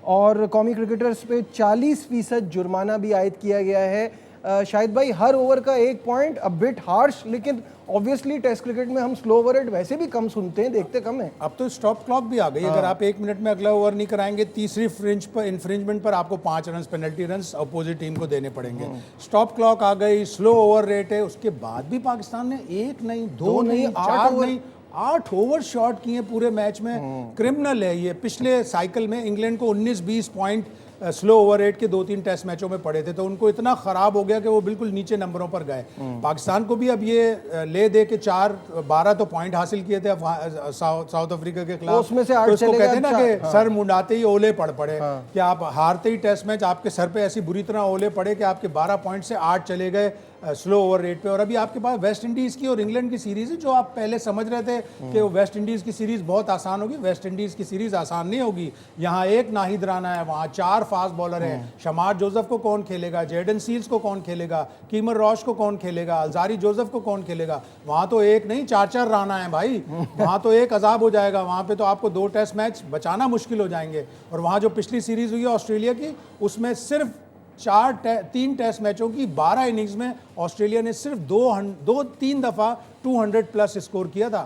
और कौमी क्रिकेटर्स पे 40% जुर्माना भी आयद किया गया है। शाहिद भाई, हर ओवर का 1 पॉइंट, अ बिट हार्श, लेकिन ऑब्वियसली टेस्ट क्रिकेट में हम स्लो ओवर रेट वैसे भी कम सुनते हैं, देखते कम है। अब तो स्टॉप क्लॉक भी आ गई। अगर आप 1 मिनट में अगला ओवर नहीं कराएंगे, तीसरी इन्फ्रिंजमेंट पर आपको 5 run penalty run opposite team को देने पड़ेंगे। स्टॉप क्लॉक आ गई, स्लो ओवर रेट है, उसके बाद भी पाकिस्तान ने 1 नहीं, 2 नहीं, 4 नहीं, 8 ओवर शॉट किए पूरे मैच में। क्रिमिनल है ये। पिछले साइकिल में इंग्लैंड को 19-20 पॉइंट स्लो ओवर रेट के 2-3 टेस्ट मैचों में पड़े थे, तो उनको इतना खराब हो गया कि वो बिल्कुल नीचे नंबरों पर गए। पाकिस्तान को भी अब ये ले दे के 4-12 तो पॉइंट हासिल किए थे साउथ अफ्रीका के खिलाफ, उसमें से 8 तो उसको कहते हैं ना कि सर मुंडाते ही ओले पड़ पड़े। कि आप हारते ही टेस्ट मैच आपके सर पे ऐसी बुरी तरह ओले पड़े कि आपके 12 पॉइंट से 8 चले गए स्लो ओवर रेट पे। और अभी आपके पास वेस्ट इंडीज़ की और इंग्लैंड की सीरीज़ है, जो आप पहले समझ रहे थे कि वो वेस्ट इंडीज़ की सीरीज़ बहुत आसान होगी। वेस्ट इंडीज़ की सीरीज़ आसान नहीं होगी। यहाँ एक नाहिद राना है, वहाँ 4 फास्ट बॉलर हैं। शमार जोसेफ को कौन खेलेगा, जेडन सील्स को कौन खेलेगा, कीमर रॉश को कौन खेलेगा, अलजारी जोसेफ को कौन खेलेगा। वहाँ तो एक नहीं 4-4 राना है भाई। वहाँ तो एक अजाब हो जाएगा। वहाँ पे तो आपको 2 टेस्ट मैच बचाना मुश्किल हो जाएंगे। और वहाँ जो पिछली सीरीज़ हुई है ऑस्ट्रेलिया की, उसमें सिर्फ 3 टेस्ट मैचों की 12 इनिंग्स में ऑस्ट्रेलिया ने सिर्फ 3 दफ़ा 200 प्लस स्कोर किया था।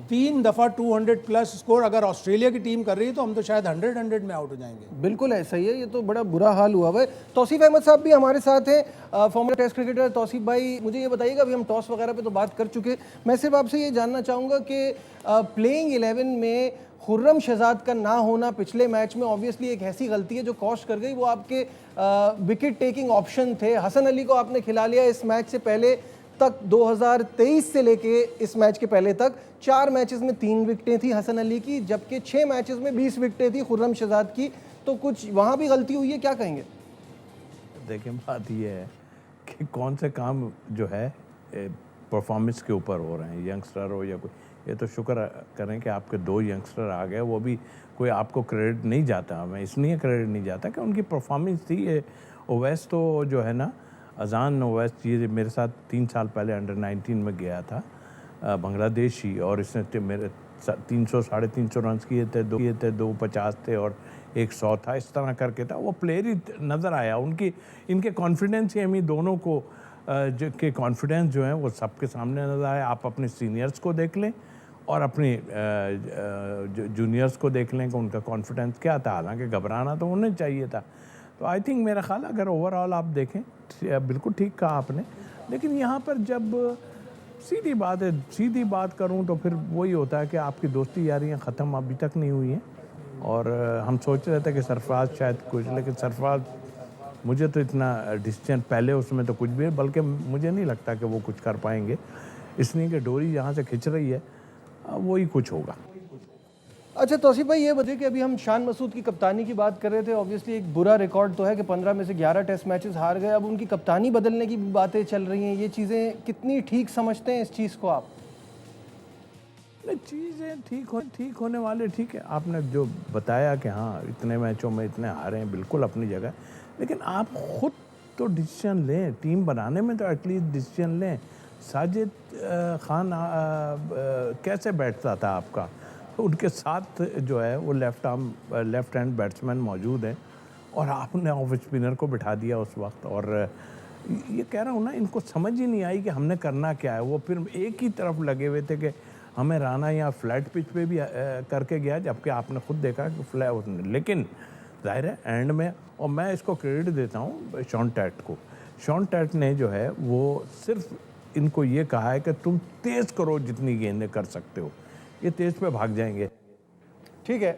3 दफ़ा 200 प्लस स्कोर अगर ऑस्ट्रेलिया की टीम कर रही है तो हम तो शायद 100 में आउट हो जाएंगे। बिल्कुल ऐसा ही है, ये तो बड़ा बुरा हाल हुआ है। तौसीफ अहमद साहब भी हमारे साथ हैं, फॉर्मर टेस्ट क्रिकेटर। तौसीफ भाई, मुझे ये बताइएगा, अभी हम टॉस वगैरह पे तो बात कर चुके, मैं सिर्फ आपसे ये जानना चाहूँगा कि प्लेइंग 11 में खुर्रम शहजाद का ना होना पिछले मैच में ऑब्वियसली एक ऐसी गलती है जो कॉस्ट कर गई। वो आपके विकेट टेकिंग ऑप्शन थे। हसन अली को आपने खिला लिया इस मैच से पहले तक, 2023 से लेके इस मैच के पहले तक 4 मैचेस में 3 विकेटें थी हसन अली की, जबकि 6 मैचेस में 20 विकेटें थी खुर्रम शहजाद की। तो कुछ वहाँ भी गलती हुई है, क्या कहेंगे? देखिए, बात ये है कि कौन से काम जो है परफॉर्मेंस के ऊपर हो रहे हैं, यंगस्टर हो या कोई, ये तो शुक्र करें कि आपके 2 यंगस्टर आ गए। वो भी कोई आपको क्रेडिट नहीं जाता, मैं इसलिए क्रेडिट नहीं जाता कि उनकी परफॉर्मेंस थी। ये ओवैस तो जो है ना, अजान ओवैस, ये मेरे साथ 3 साल पहले अंडर 19 में गया था, बांग्लादेशी, और इसने मेरे 300-350 रन किए थे, 2 50 थे और 1 100 था, इस तरह करके था। वो प्लेयर ही नज़र आया। इनके कॉन्फिडेंस ही हमें दोनों को के कॉन्फिडेंस जो है वो सबके सामने नज़र आया। आप अपने सीनियर्स को देख लें और अपने जूनियर्स को देख लें कि उनका कॉन्फिडेंस क्या था। हालांकि घबराना तो उन्हें चाहिए था। तो आई थिंक मेरा ख्याल, अगर ओवरऑल आप देखें, बिल्कुल ठीक कहा आपने। लेकिन यहाँ पर जब सीधी बात करूँ तो फिर वही होता है कि आपकी दोस्ती यारियाँ ख़त्म अभी तक नहीं हुई हैं। और हम सोच रहे थे कि सरफराज शायद कुछ, लेकिन सरफराज, मुझे तो इतना डिसीजन पहले उसमें तो कुछ भी है, बल्कि मुझे नहीं लगता कि वो कुछ कर पाएंगे, इसलिए कि डोरी जहाँ से खिंच रही है वही कुछ होगा। अच्छा तौसीफ भाई, ये बताइए कि अभी हम शान मसूद की कप्तानी की बात कर रहे थे। ऑब्वियसली एक बुरा रिकॉर्ड तो है कि 15 में से 11 टेस्ट मैचेस हार गए। अब उनकी कप्तानी बदलने की भी बातें चल रही हैं। ये चीज़ें कितनी ठीक समझते हैं इस चीज़ को आप? नहीं, चीज़ें ठीक होने वाले, ठीक है। आपने जो बताया कि हाँ इतने मैचों में इतने हारे हैं, बिल्कुल अपनी जगह, लेकिन आप खुद तो डिसीजन लें। टीम बनाने में तो एटलीस्ट डिसीजन लें। साजिद खान कैसे बैठता था आपका? उनके साथ जो है वो लेफ्ट हैंड बैट्समैन मौजूद हैं और आपने ऑफ स्पिनर को बिठा दिया उस वक्त। और ये कह रहा हूँ ना, इनको समझ ही नहीं आई कि हमने करना क्या है। वो फिर एक ही तरफ लगे हुए थे कि हमें राना या फ्लैट पिच पे भी करके गया, जबकि आपने खुद देखा कि फ्लैट। लेकिन जाहिर है एंड में, और मैं इसको क्रेडिट देता हूँ शॉन टैट को। शॉन टैट ने जो है वो सिर्फ इनको ये कहा है कि तुम तेज़ करो, जितनी गेंदें कर सकते हो, ये तेज़ पे भाग जाएंगे। ठीक है,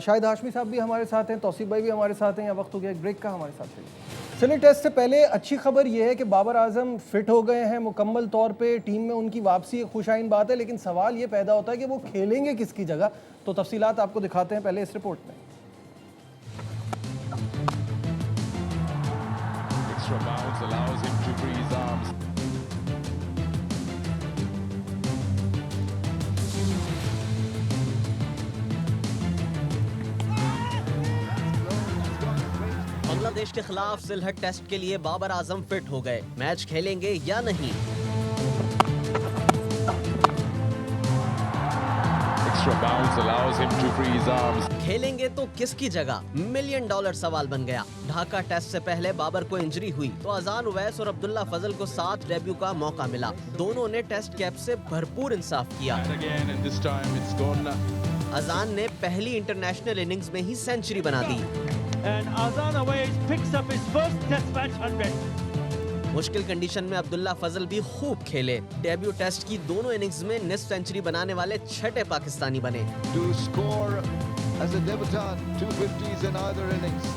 शाहिद हाशमी साहब भी हमारे साथ हैं, तौसीफ भाई भी हमारे साथ हैं। या वक्त हो गया एक ब्रेक का, हमारे साथ चलिए। चलिए, टेस्ट से पहले अच्छी खबर यह है कि बाबर आजम फिट हो गए हैं मुकम्मल तौर पे। टीम में उनकी वापसी एक खुशाइन बात है, लेकिन सवाल ये पैदा होता है कि वो खेलेंगे किसकी जगह। तो तफसीलात आपको दिखाते हैं पहले इस रिपोर्ट में। बांग्लादेश के खिलाफ सिलहट टेस्ट के लिए बाबर आजम फिट हो गए। मैच खेलेंगे या नहीं? extra bounce allows him to free his arms. खेलेंगे तो किसकी जगह? $1 मिलियन सवाल बन गया। ढाका टेस्ट से पहले बाबर को इंजरी हुई तो अजान उवैस और अब्दुल्ला फजल को साथ डेब्यू का मौका मिला। दोनों ने टेस्ट कैप से भरपूर इंसाफ किया। And again, and this time it's gone. अजान ने पहली इंटरनेशनल इनिंग्स में ही सेंचुरी बना दी। And Azan Awais picks up his first test match 100. मुश्किल कंडीशन में अब्दुल्ला फजल भी खूब खेले। डेब्यू टेस्ट की दोनों इनिंग्स में निस्फ सेंचुरी बनाने वाले छठे पाकिस्तानी बने। To score as a debutant 250s in either innings.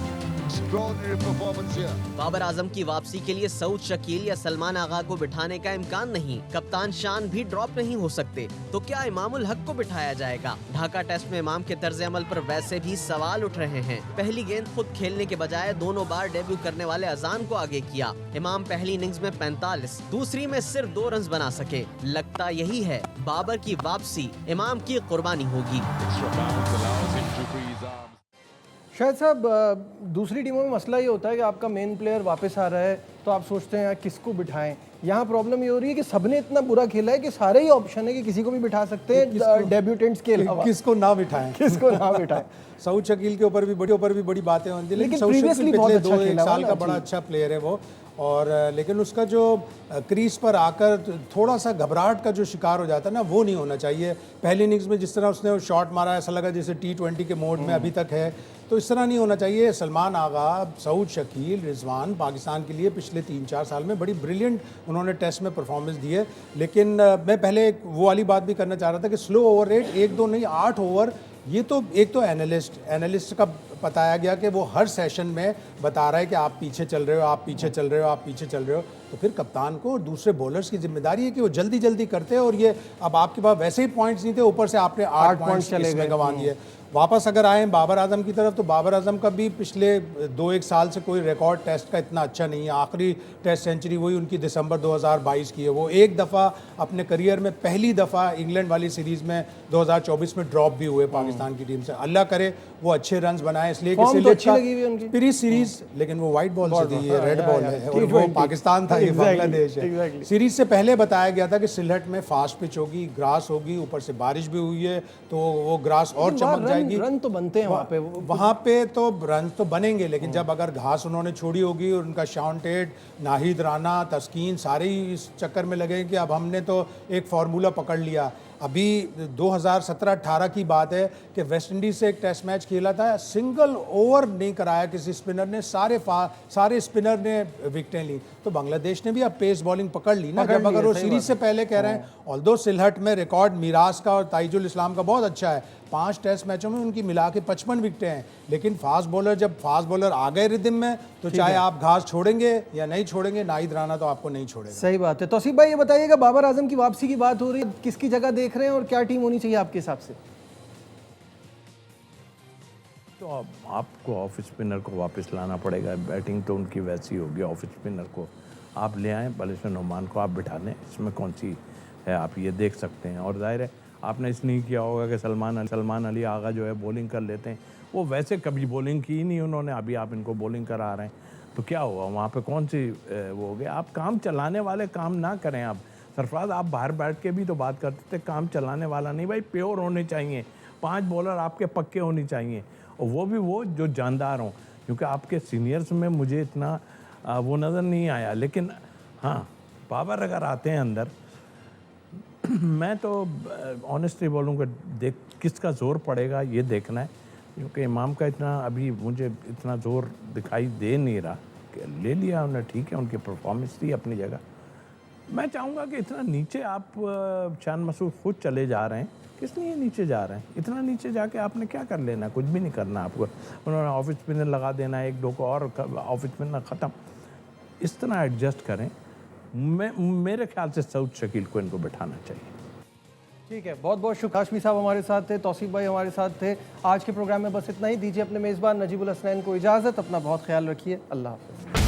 Extraordinary performance here. Babar Azam की वापसी के लिए सऊद शकील या सलमान आगा को बिठाने का इम्कान नहीं। कप्तान शान भी ड्रॉप नहीं हो सकते, तो क्या इमामुल हक को बिठाया जाएगा? ढाका टेस्ट में इमाम के तर्ज अमल पर वैसे भी सवाल उठ रहे हैं। पहली गेंद खुद खेलने के बजाय दोनों बार डेब्यू करने वाले अजान को आगे किया। इमाम पहली इनिंग्स में 45, दूसरी में सिर्फ 2 रन बना सके। लगता यही है बाबर की वापसी इमाम की कुर्बानी होगी। Extra bounce allows him to free his arms. शायद साहब दूसरी टीमों में मसला ये होता है कि आपका मेन प्लेयर वापस आ रहा है तो आप सोचते हैं यार किसको बिठाएं। यहाँ प्रॉब्लम ये हो रही है कि सबने इतना बुरा खेला है कि सारे ही ऑप्शन है कि किसी को भी बिठा सकते हैं डेब्यूटेंट्स के अलावा। किसको ना बिठाएं किसको ना बिठाएं। सऊद शकील के ऊपर भी बड़ी बातें होती हैं, लेकिन सऊद previously शकील बहुत पिछले अच्छा 2-1 खेला साल हुआ का ना, बड़ा जी। अच्छा प्लेयर है वो। और लेकिन उसका जो क्रीज पर आकर थोड़ा सा घबराहट का जो शिकार हो जाता है ना, वो नहीं होना चाहिए। पहली इनिंग्स में जिस तरह उसने शॉट मारा, ऐसा लगा जैसे T20 के मोड में अभी तक है, तो इस तरह नहीं होना चाहिए। सलमान आगा, सऊद शकील, रिजवान पाकिस्तान के लिए पिछले 3-4 साल में बड़ी ब्रिलियंट उन्होंने टेस्ट में परफॉर्मेंस दी है। लेकिन मैं पहले वो वाली बात भी करना चाह रहा था कि स्लो ओवर रेट 1-2 नहीं 8 ओवर, ये तो एक तो एनालिस्ट का बताया गया कि वो हर सेशन में बता रहा है कि आप पीछे चल रहे हो, आप पीछे चल रहे हो, आप पीछे चल रहे हो। तो फिर कप्तान को और दूसरे बॉलर्स की जिम्मेदारी है कि वो जल्दी जल्दी करते हैं। और ये अब आपके पास वैसे ही पॉइंट्स नहीं थे, ऊपर से आपने 8 पॉइंट्स चले गए। गंवा दिए। वापस अगर आए बाबर आजम की तरफ, तो बाबर आजम का भी पिछले 2-1 साल से कोई रिकॉर्ड टेस्ट का इतना अच्छा नहीं है। आखिरी टेस्ट सेंचुरी वही उनकी दिसंबर 2022 की है। वो एक दफ़ा अपने करियर में पहली दफ़ा इंग्लैंड वाली सीरीज़ में 2024 में ड्रॉप भी हुए पाकिस्तान की टीम से। अल्लाह करे वो अच्छे रन्स बनाए, इसलिए कि फॉर्म तो अच्छी लगी हुई उनकी। पूरी सीरीज, लेकिन वो वाइट बॉल से थी, ये रेड बॉल है और वो पाकिस्तान था, ये बांग्लादेश है। सीरीज से पहले बताया गया था कि सिलहट में फास्ट पिच होगी, ग्रास होगी, ऊपर से बारिश भी हुई है, तो वो ग्रास और चमक जाएगी। रन तो बनते हैं वहाँ पे तो रन तो बनेंगे, लेकिन जब अगर घास उन्होंने छोड़ी होगी और उनका शॉन टेट, नाहिद राना, तस्कीन सारे ही इस चक्कर में लगे कि अब हमने तो एक फार्मूला पकड़ लिया। अभी 2017-18 की बात है कि वेस्ट इंडीज से एक टेस्ट मैच खेला था, सिंगल ओवर नहीं कराया किसी स्पिनर ने, सारे स्पिनर ने विकेटें ली। तो बांग्लादेश ने भी अब पेस बॉलिंग पकड़ ली ना, जब अगर वो सीरीज से पहले कह रहे हैं। ऑल्दो सिलहट में रिकॉर्ड मिराज का और ताइजुल इस्लाम का बहुत अच्छा है, 5 टेस्ट मैचों में उनकी मिला के 55 विकेटें हैं। लेकिन जब फास्ट बॉलर आ गए रिदम में, तो चाहे आप घास छोड़ेंगे या नहीं छोड़ेंगे, नाहिद राना तो आपको नहीं छोड़ेगा। सही बात है। तौसीफ भाई ये बताइएगा, बाबर आजम की वापसी की बात हो रही है, किसकी जगह देख रहे हैं और क्या टीम होनी चाहिए आपके हिसाब से? तो अब आपको ऑफ स्पिनर को वापस लाना पड़ेगा। बैटिंग तो उनकी वैसी होगी, ऑफ स्पिनर को आप ले आएँ, बलिस्टर नोमान को आप बिठा लें, इसमें कौन सी है, आप ये देख सकते हैं। और जाहिर है आपने इसलिए किया होगा कि सलमान अली आगा जो है बॉलिंग कर लेते हैं, वो वैसे कभी बॉलिंग की ही नहीं उन्होंने, अभी आप इनको बॉलिंग करा रहे हैं, तो क्या हुआ वहाँ पे, कौन सी वो हो गया। आप काम चलाने वाले काम ना करें। आप सरफराज, आप बाहर बैठ के भी तो बात करते थे, काम चलाने वाला नहीं भाई, प्योर होने चाहिए, 5 बॉलर आपके पक्के होने चाहिए, और वो भी वो जो जानदार हों, क्योंकि आपके सीनियर्स में मुझे इतना वो नज़र नहीं आया। लेकिन हाँ, बाबर अगर आते हैं अंदर, मैं तो ऑनेस्टली बोलूँगा, देख किसका ज़ोर पड़ेगा ये देखना है, क्योंकि इमाम का इतना अभी मुझे इतना ज़ोर दिखाई दे नहीं रहा। कि ले लिया उन्होंने, ठीक है, उनकी परफॉर्मेंस थी अपनी जगह। मैं चाहूँगा कि इतना नीचे आप शान मसूद खुद चले जा रहे हैं, किस लिए नीचे जा रहे हैं? इतना नीचे जाके आपने क्या कर लेना, कुछ भी नहीं करना आपको। उन्होंने ऑफ स्पिनर लगा देना, 1-2 को और ऑफ स्पिनर ख़त्म। इस तरह एडजस्ट करें। मेरे ख्याल से सऊद शकील को इनको बिठाना चाहिए। ठीक है, बहुत बहुत शुक्रिया। हाशमी साहब हमारे साथ थे, तौसीफ भाई हमारे साथ थे। आज के प्रोग्राम में बस इतना ही। दीजिए अपने मेज़बान नजीबुल हसनैन को इजाज़त। अपना बहुत ख्याल रखिए। अल्लाह हाफ़िज़।